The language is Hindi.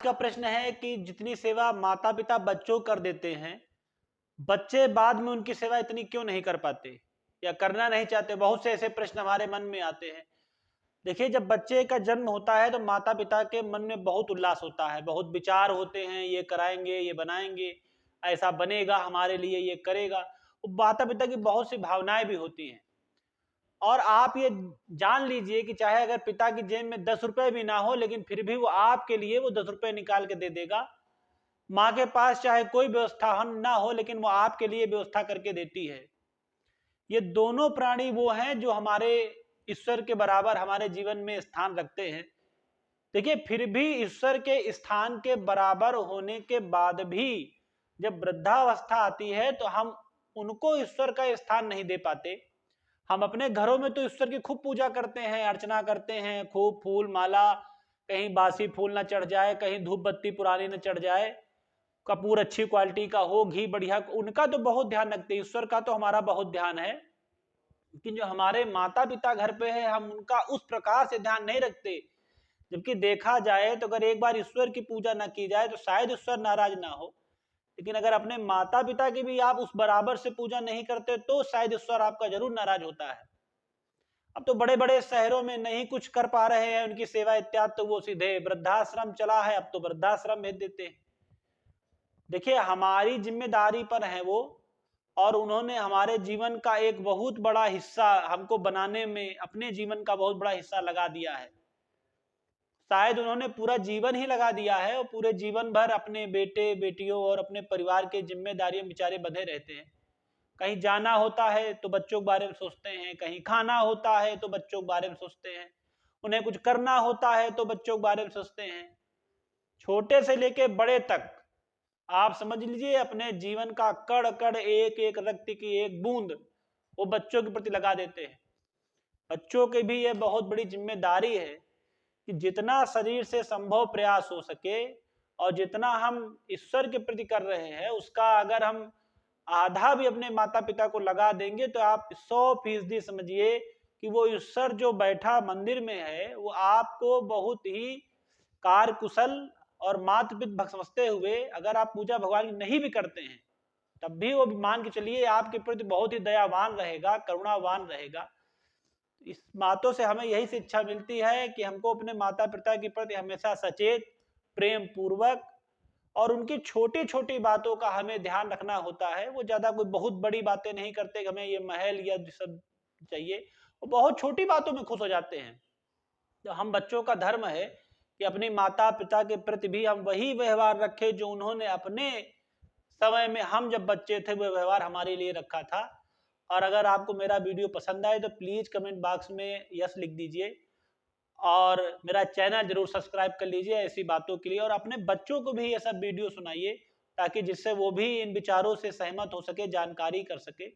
का प्रश्न है कि जितनी सेवा माता पिता बच्चों कर देते हैं, बच्चे बाद में उनकी सेवा इतनी क्यों नहीं कर पाते या करना नहीं चाहते। बहुत से ऐसे प्रश्न हमारे मन में आते हैं। देखिए, जब बच्चे का जन्म होता है तो माता पिता के मन में बहुत उल्लास होता है, बहुत विचार होते हैं, ये कराएंगे, ये बनाएंगे, ऐसा बनेगा, हमारे लिए ये करेगा। माता पिता की बहुत सी भावनाएं भी होती हैं। और आप ये जान लीजिए कि चाहे अगर पिता की जेब में 10 रुपए भी ना हो, लेकिन फिर भी वो आपके लिए वो 10 रुपए निकाल के दे देगा। माँ के पास चाहे कोई व्यवस्था ना हो, लेकिन वो आपके लिए व्यवस्था करके देती है। ये दोनों प्राणी वो हैं जो हमारे ईश्वर के बराबर हमारे जीवन में स्थान रखते हैं। देखिए, फिर भी ईश्वर के स्थान के बराबर होने के बाद भी जब वृद्धावस्था आती है तो हम उनको ईश्वर का स्थान नहीं दे पाते। हम अपने घरों में तो ईश्वर की खूब पूजा करते हैं, अर्चना करते हैं, खूब फूल माला, कहीं बासी फूल ना चढ़ जाए, कहीं धूप बत्ती पुरानी न चढ़ जाए, कपूर अच्छी क्वालिटी का हो, घी बढ़िया, उनका तो बहुत ध्यान रखते हैं। ईश्वर का तो हमारा बहुत ध्यान है, लेकिन जो हमारे माता पिता घर पे है, हम उनका उस प्रकार से ध्यान नहीं रखते। जबकि देखा जाए तो अगर एक बार ईश्वर की पूजा ना की जाए तो शायद ईश्वर नाराज ना हो, लेकिन अगर अपने माता पिता की भी आप उस बराबर से पूजा नहीं करते तो शायद ईश्वर आपका जरूर नाराज होता है। अब तो बड़े बड़े शहरों में नहीं कुछ कर पा रहे हैं उनकी सेवा इत्यादि, तो वो सीधे वृद्धाश्रम चला है, अब तो वृद्धाश्रम भेज देते हैं। देखिए, हमारी जिम्मेदारी पर है वो, और उन्होंने हमारे जीवन का एक बहुत बड़ा हिस्सा हमको बनाने में अपने जीवन का बहुत बड़ा हिस्सा लगा दिया है। शायद उन्होंने पूरा जीवन ही लगा दिया है और पूरे जीवन भर अपने बेटे बेटियों और अपने परिवार के जिम्मेदारियों बेचारे बंधे रहते हैं। कहीं जाना होता है तो बच्चों के बारे में सोचते हैं, कहीं खाना होता है तो बच्चों के बारे में सोचते हैं, उन्हें कुछ करना होता है तो बच्चों के बारे में सोचते हैं। छोटे से लेके बड़े तक आप समझ लीजिए अपने जीवन का कड़ कड़, एक एक रक्त की एक बूंद वो बच्चों के प्रति लगा देते हैं। बच्चों की भी ये बहुत बड़ी जिम्मेदारी है कि जितना शरीर से संभव प्रयास हो सके और जितना हम ईश्वर के प्रति कर रहे हैं उसका अगर हम आधा भी अपने माता पिता को लगा देंगे तो आप 100% समझिए कि वो ईश्वर जो बैठा मंदिर में है वो आपको बहुत ही कार्यकुशल और मात्र पिता समझते हुए अगर आप पूजा भगवान की नहीं भी करते हैं तब भी वो मान के चलिए आपके प्रति बहुत ही दयावान रहेगा, करुणावान रहेगा। इस बातों से हमें यही शिक्षा मिलती है कि हमको अपने माता पिता के प्रति हमेशा सचेत, प्रेम पूर्वक और उनकी छोटी छोटी बातों का हमें ध्यान रखना होता है। वो ज्यादा कोई बहुत बड़ी बातें नहीं करते कि हमें ये महल या सब चाहिए, वो बहुत छोटी बातों में खुश हो जाते हैं। तो हम बच्चों का धर्म है कि अपनी माता पिता के प्रति भी हम वही व्यवहार रखें जो उन्होंने अपने समय में हम जब बच्चे थे वो व्यवहार हमारे लिए रखा था। और अगर आपको मेरा वीडियो पसंद आए तो प्लीज कमेंट बॉक्स में यस लिख दीजिए और मेरा चैनल जरूर सब्सक्राइब कर लीजिए ऐसी बातों के लिए, और अपने बच्चों को भी ये सब वीडियो सुनाइए ताकि जिससे वो भी इन विचारों से सहमत हो सके, जानकारी कर सके।